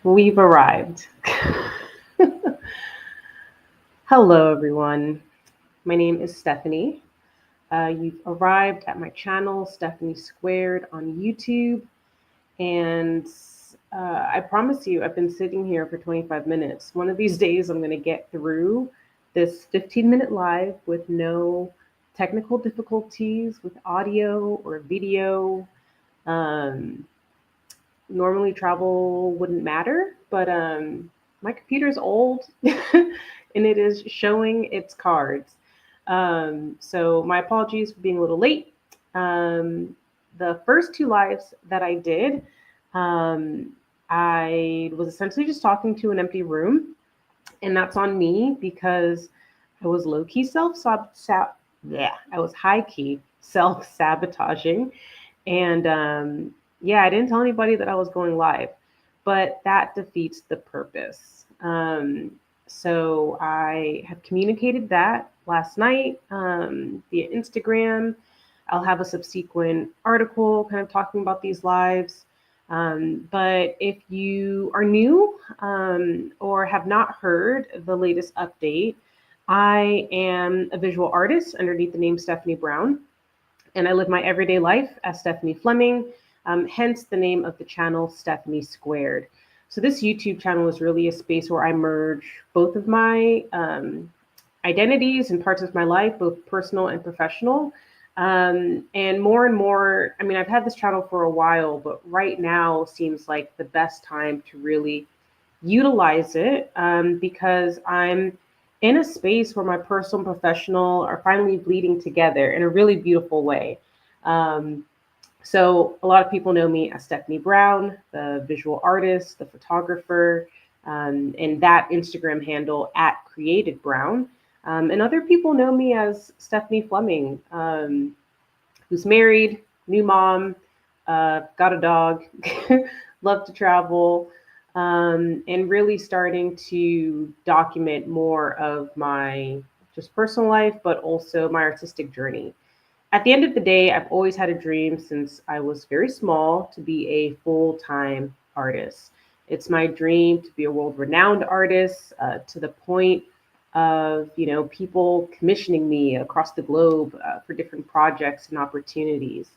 We've arrived. Hello, everyone. My name is Stephanie. You've arrived at my channel, Stephanie Squared, on YouTube. And I promise you, I've been sitting here for 25 minutes. One of these days, I'm going to get through this 15-minute live with no technical difficulties with audio or video. Um, Normally travel wouldn't matter, but my computer's old and it is showing its cards. So my apologies for being a little late. Um, the first two lives that I did, um, I was essentially just talking to an empty room, and that's on me because I was low key yeah, I was high key self sabotaging, and yeah, I didn't tell anybody that I was going live, but that defeats the purpose. So I have communicated that last night via Instagram. I'll have a subsequent article kind of talking about these lives. But if you are new or have not heard the latest update, I am a visual artist underneath the name Stephanie Brown, and I live my everyday life as Stephanie Fleming, hence the name of the channel, Stephanie Squared. So this YouTube channel is really a space where I merge both of my identities and parts of my life, both personal and professional. And more, I mean, I've had this channel for a while, but right now seems like the best time to really utilize it because I'm in a space where my personal and professional are finally bleeding together in a really beautiful way. Um, so a lot of people know me as Stephanie Brown, the visual artist, the photographer, and that Instagram handle at Created Brown. And other people know me as Stephanie Fleming, who's married, new mom, got a dog, love to travel, and really starting to document more of my just personal life, but also my artistic journey. At the end of the day, I've always had a dream since I was very small to be a full time artist. It's my dream to be a world renowned artist to the point of people commissioning me across the globe for different projects and opportunities.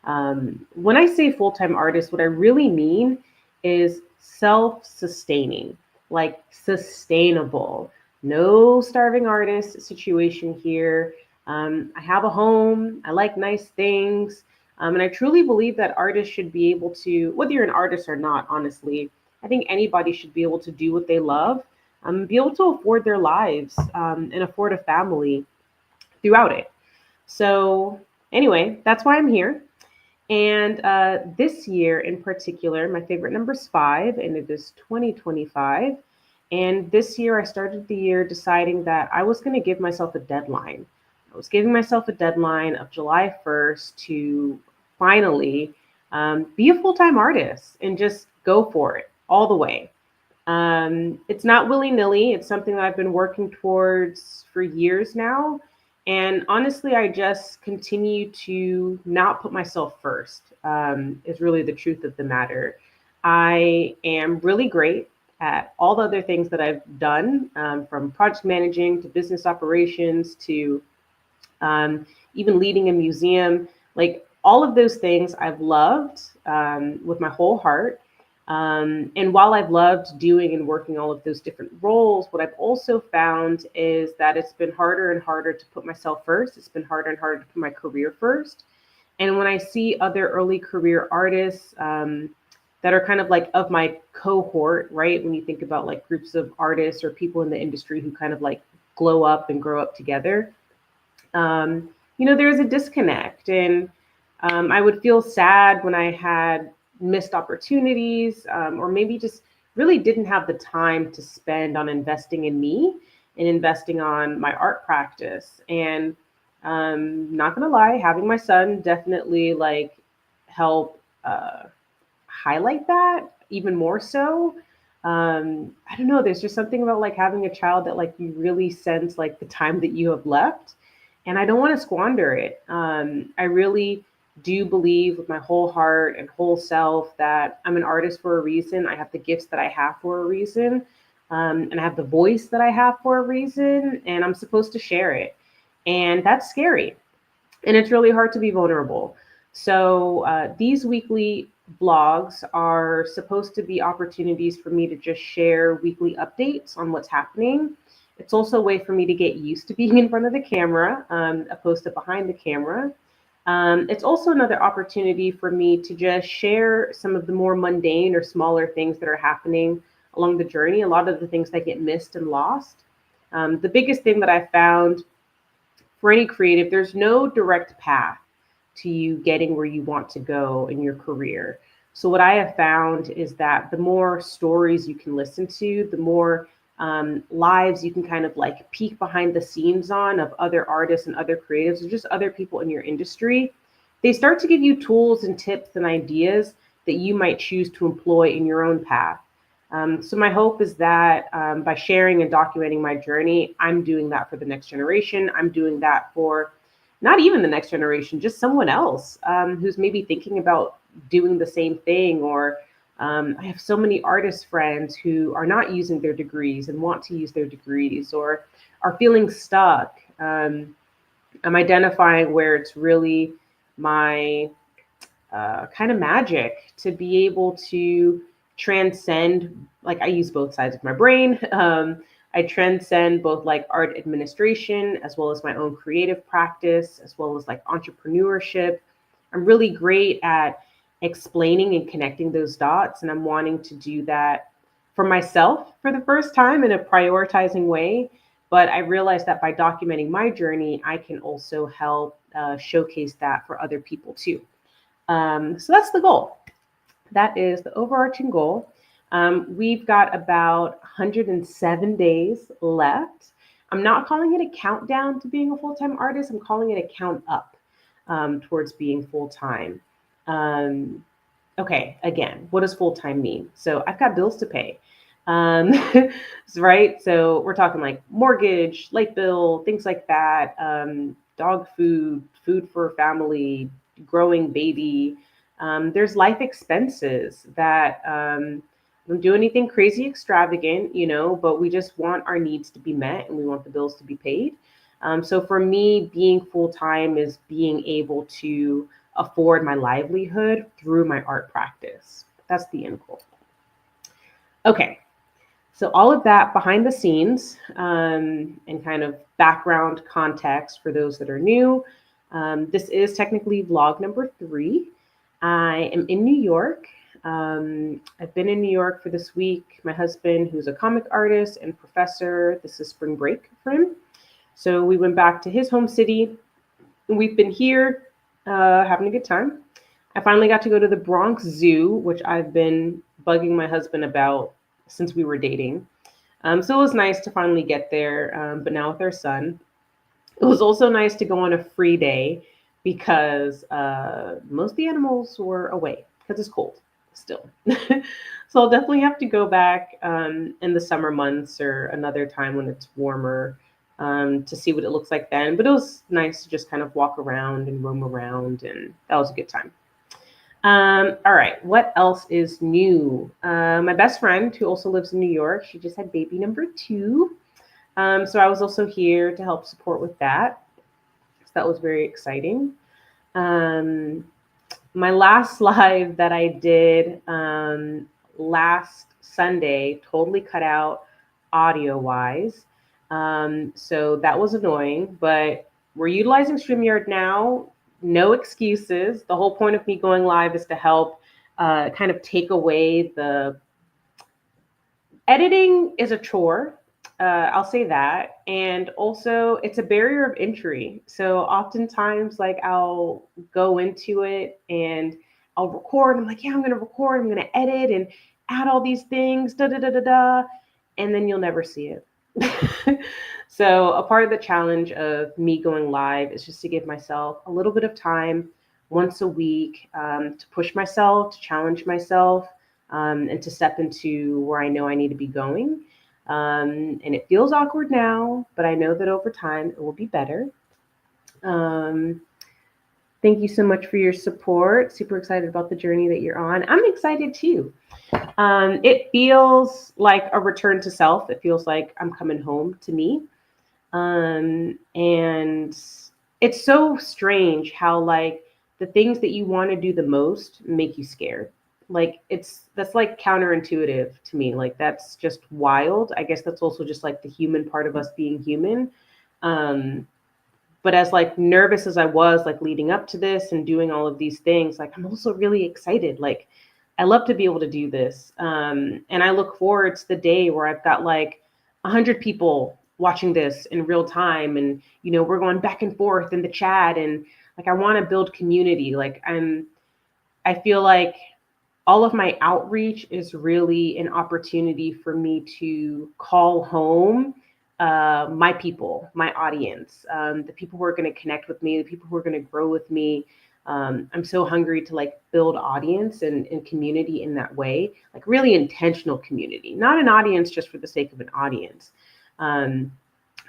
When I say full time artist, what I really mean is self sustaining, like sustainable. No starving artist situation here. I have a home. I like nice things. And I truly believe that artists should be able to, whether you're an artist or not, honestly, I think anybody should be able to do what they love, be able to afford their lives and afford a family throughout it. So, anyway, that's why I'm here. And this year in particular, my favorite number is five, and it is 2025. And this year, I started the year deciding that I was going to give myself a deadline. I was giving myself a deadline of July 1st to finally be a full time artist and just go for it all the way. It's not willy nilly, it's something that I've been working towards for years now. And honestly, I just continue to not put myself first, is really the truth of the matter. I am really great at all the other things that I've done, from project managing to business operations to even leading a museum. Like all of those things I've loved with my whole heart. And while I've loved doing and working all of those different roles, what I've also found is that it's been harder and harder to put myself first. It's been harder and harder to put my career first. And when I see other early career artists that are kind of like of my cohort, right? When you think about like groups of artists or people in the industry who kind of like glow up and grow up together, there's a disconnect. And I would feel sad when I had missed opportunities, or maybe just really didn't have the time to spend on investing in me and investing on my art practice. And not gonna lie, having my son definitely like help highlight that even more so. I don't know, there's just something about like having a child that like you really sense like the time that you have left, and I don't want to squander it. I really do believe with my whole heart and whole self that I'm an artist for a reason. I have the gifts that I have for a reason. And I have the voice that I have for a reason, and I'm supposed to share it. And that's scary. And it's really hard to be vulnerable. So these weekly vlogs are supposed to be opportunities for me to just share weekly updates on what's happening. It's also a way for me to get used to being in front of the camera, opposed to behind the camera. It's also another opportunity for me to just share some of the more mundane or smaller things that are happening along the journey, a lot of the things that get missed and lost. The biggest thing that I found for any creative, there's no direct path to you getting where you want to go in your career. So, what I have found is that the more stories you can listen to, the more lives you can kind of like peek behind the scenes on of other artists and other creatives or just other people in your industry, they start to give you tools and tips and ideas that you might choose to employ in your own path. So my hope is that by sharing and documenting my journey, I'm doing that for the next generation. I'm doing that for not even the next generation, just someone else who's maybe thinking about doing the same thing. Or I have so many artist friends who are not using their degrees and want to use their degrees or are feeling stuck. I'm identifying where it's really my kind of magic to be able to transcend. Like, I use both sides of my brain. I transcend both like art administration as well as my own creative practice, as well as like entrepreneurship. I'm really great at explaining and connecting those dots, and I'm wanting to do that for myself for the first time in a prioritizing way. But I realized that by documenting my journey, I can also help showcase that for other people too. So that's the goal. That is the overarching goal. We've got about 107 days left. I'm not calling it a countdown to being a full time artist, I'm calling it a count up towards being full time. Um, okay, again, what does full time mean? So I've got bills to pay. Um, right? So we're talking like mortgage, light bill, things like that, dog food, food for family, growing baby. There's life expenses that don't do anything crazy extravagant, but we just want our needs to be met and we want the bills to be paid. So for me, being full time is being able to afford my livelihood through my art practice. That's the end goal. Okay, so all of that behind the scenes and kind of background context for those that are new. This is technically vlog number 3. I am in New York. I've been in New York for this week. My husband, who's a comic artist and professor, this is spring break for him. So we went back to his home city. We've been here having a good time. I finally got to go to the Bronx Zoo, which I've been bugging my husband about since we were dating. So it was nice to finally get there, but now with our son. It was also nice to go on a free day because most of the animals were away because it's cold still. So I'll definitely have to go back in the summer months or another time when it's warmer to see what it looks like then. But it was nice to just kind of walk around and roam around, and that was a good time. All right, what else is new? My best friend, who also lives in New York, she just had baby number 2. So I was also here to help support with that. So that was very exciting. My last live that I did last Sunday totally cut out audio wise. So that was annoying, but we're utilizing StreamYard now. No excuses. The whole point of me going live is to help kind of take away the editing is a chore. I'll say that. And also, it's a barrier of entry. So oftentimes, like, I'll go into it and I'll record. I'm like, yeah, I'm going to record. I'm going to edit and add all these things, da da da da da. And then you'll never see it. So a part of the challenge of me going live is just to give myself a little bit of time once a week to push myself, to challenge myself, and to step into where I know I need to be going. And it feels awkward now, but I know that over time it will be better. Things Thank you so much for your support. Super excited about the journey that you're on. I'm excited too. It feels like a return to self. It feels like I'm coming home to me. And it's so strange how like the things that you want to do the most make you scared. Like that's like counterintuitive to me. Like that's just wild. I guess that's also just like the human part of us being human. Um, but as like nervous as I was like leading up to this and doing all of these things, like I'm also really excited. Like I love to be able to do this. And I look forward to the day where I've got like 100 people watching this in real time. And, we're going back and forth in the chat. And like, I want to build community. I feel like all of my outreach is really an opportunity for me to call home my people, my audience, the people who are going to connect with me, the people who are going to grow with me. I'm so hungry to like build audience and community in that way, like really intentional community, not an audience just for the sake of an audience. Um,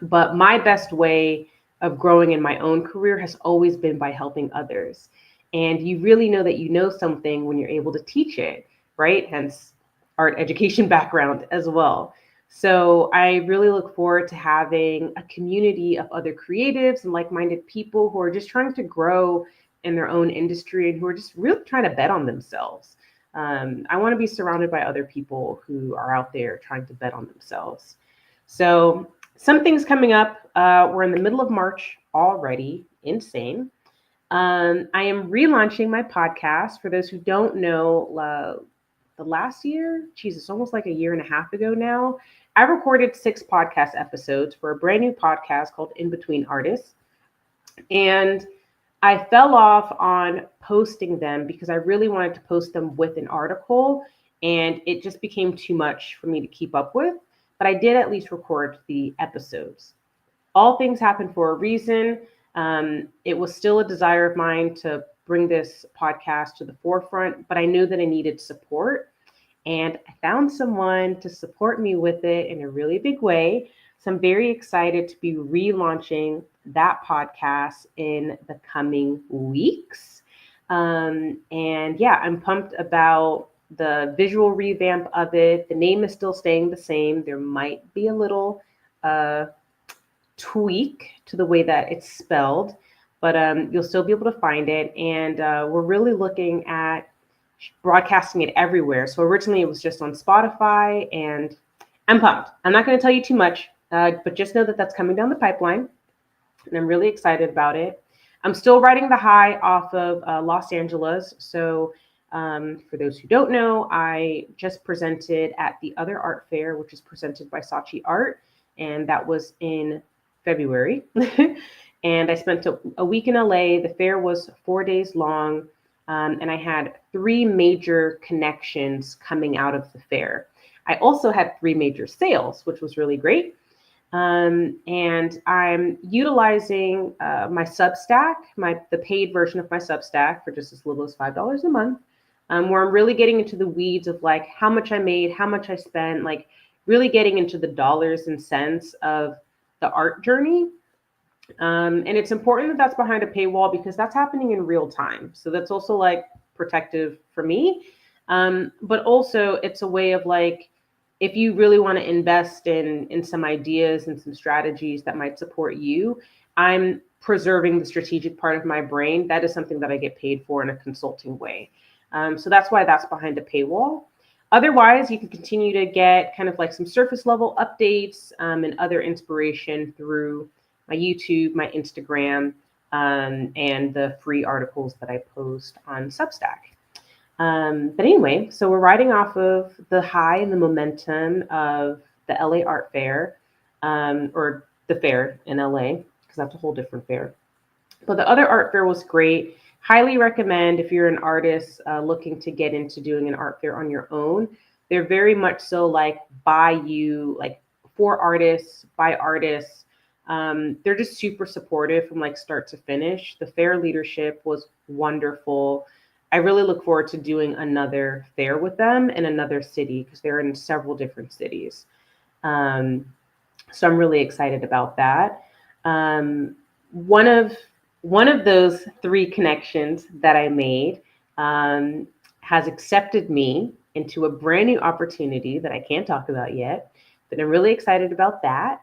but my best way of growing in my own career has always been by helping others. And you really know that you know something when you're able to teach it, right? Hence art education background as well. So I really look forward to having a community of other creatives and like-minded people who are just trying to grow in their own industry and who are just really trying to bet on themselves. I want to be surrounded by other people who are out there trying to bet on themselves. So some things coming up. We're in the middle of March already. Insane. I am relaunching my podcast. For those who don't know, the last year, geez, it's almost like a year and a half ago now, I recorded 6 podcast episodes for a brand new podcast called In Between Artists. And I fell off on posting them because I really wanted to post them with an article, and it just became too much for me to keep up with. But I did at least record the episodes. All things happen for a reason. It was still a desire of mine to bring this podcast to the forefront, but I knew that I needed support. And I found someone to support me with it in a really big way. So I'm very excited to be relaunching that podcast in the coming weeks. And yeah, I'm pumped about the visual revamp of it. The name is still staying the same. There might be a little tweak to the way that it's spelled, but you'll still be able to find it. And we're really looking at broadcasting it everywhere. So originally it was just on Spotify, and I'm pumped. I'm not going to tell you too much, but just know that that's coming down the pipeline, and I'm really excited about it. I'm still riding the high off of Los Angeles. So for those who don't know, I just presented at the Other Art Fair, which is presented by Saatchi Art, and that was in February. And I spent a week in LA. The fair was 4 days long. And I had 3 major connections coming out of the fair. I also had 3 major sales, which was really great. And I'm utilizing my Substack, the paid version of my Substack for just as little as $5 a month, where I'm really getting into the weeds of like how much I made, how much I spent, like really getting into the dollars and cents of the art journey. And it's important that that's behind a paywall because that's happening in real time. So that's also like protective for me. But also it's a way of like, if you really want to invest in some ideas and some strategies that might support you, I'm preserving the strategic part of my brain. That is something that I get paid for in a consulting way. So that's why that's behind a paywall. Otherwise, you can continue to get kind of like some surface level updates and other inspiration through my YouTube, my Instagram, and the free articles that I post on Substack. But anyway, so we're riding off of the high and the momentum of the LA Art Fair, or the fair in LA, because that's a whole different fair. But the Other Art Fair was great. Highly recommend if you're an artist looking to get into doing an art fair on your own. They're very much so like for artists, by artists. They're just super supportive from like start to finish. The fair leadership was wonderful. I really look forward to doing another fair with them in another city because they're in several different cities. So I'm really excited about that. One of one of those three connections that I made has accepted me into a brand new opportunity that I can't talk about yet, but I'm really excited about that.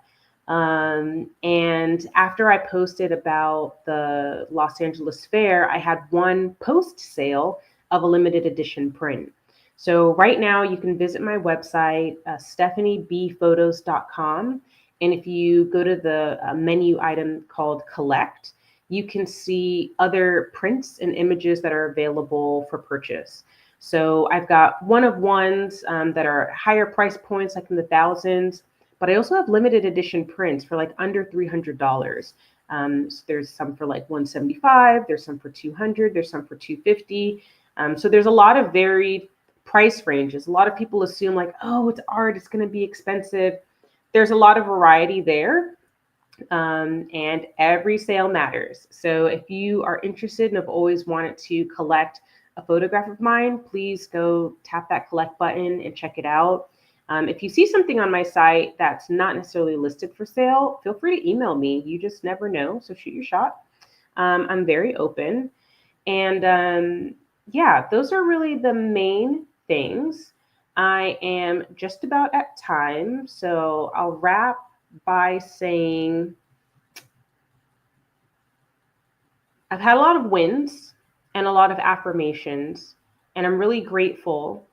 And after I posted about the Los Angeles Fair, I had one post sale of a limited edition print. So right now you can visit my website, stephaniebphotos.com. And if you go to the menu item called Collect, you can see other prints and images that are available for purchase. So I've got one of ones that are higher price points, like in the thousands, but I also have limited edition prints for like under $300. So there's some for like 175, there's some for 200, there's some for 250. So there's a lot of varied price ranges. A lot of people assume like, oh, it's art, it's going to be expensive. There's a lot of variety there. And every sale matters. So if you are interested and have always wanted to collect a photograph of mine, please go tap that collect button and check it out. If you see something on my site that's not necessarily listed for sale, feel free to email me. You just never know, so shoot your shot. I'm very open. And yeah, those are really the main things. I am just about at time, so I'll wrap by saying I've had a lot of wins and a lot of affirmations, and I'm really grateful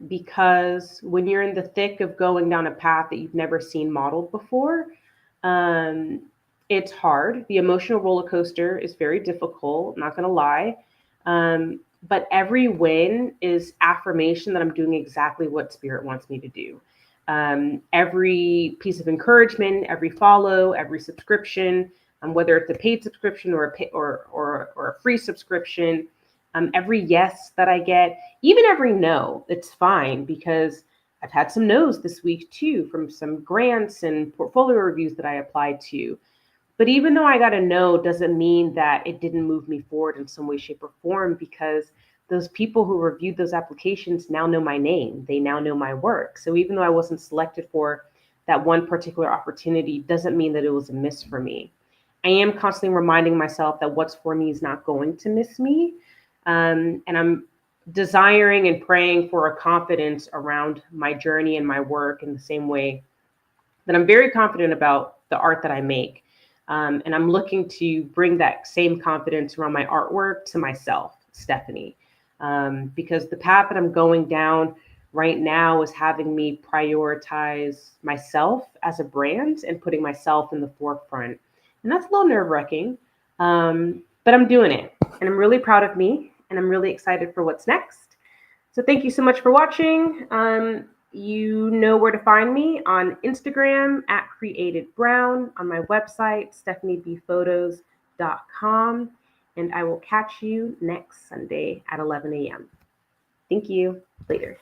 because when you're in the thick of going down a path that you've never seen modeled before, um, it's hard. The emotional roller coaster is very difficult, not going to lie. But every win is affirmation that I'm doing exactly what Spirit wants me to do. Every piece of encouragement, every follow, every subscription, whether it's a paid subscription or or a free subscription, every yes that I get, even every no, it's fine because I've had some no's this week too from some grants and portfolio reviews that I applied to. But even though I got a no, doesn't mean that it didn't move me forward in some way, shape, or form, because those people who reviewed those applications now know my name. They now know my work. So even though I wasn't selected for that one particular opportunity, doesn't mean that it was a miss for me. I am constantly reminding myself that what's for me is not going to miss me. And I'm desiring and praying for a confidence around my journey and my work in the same way that I'm very confident about the art that I make. And I'm looking to bring that same confidence around my artwork to myself, Stephanie, because the path that I'm going down right now is having me prioritize myself as a brand and putting myself in the forefront. And that's a little nerve wracking, but I'm doing it. And I'm really proud of me, and I'm really excited for what's next. So thank you so much for watching. You know where to find me on Instagram at createdbrown, on my website, stephaniebphotos.com, and I will catch you next Sunday at 11 a.m. Thank you. Later.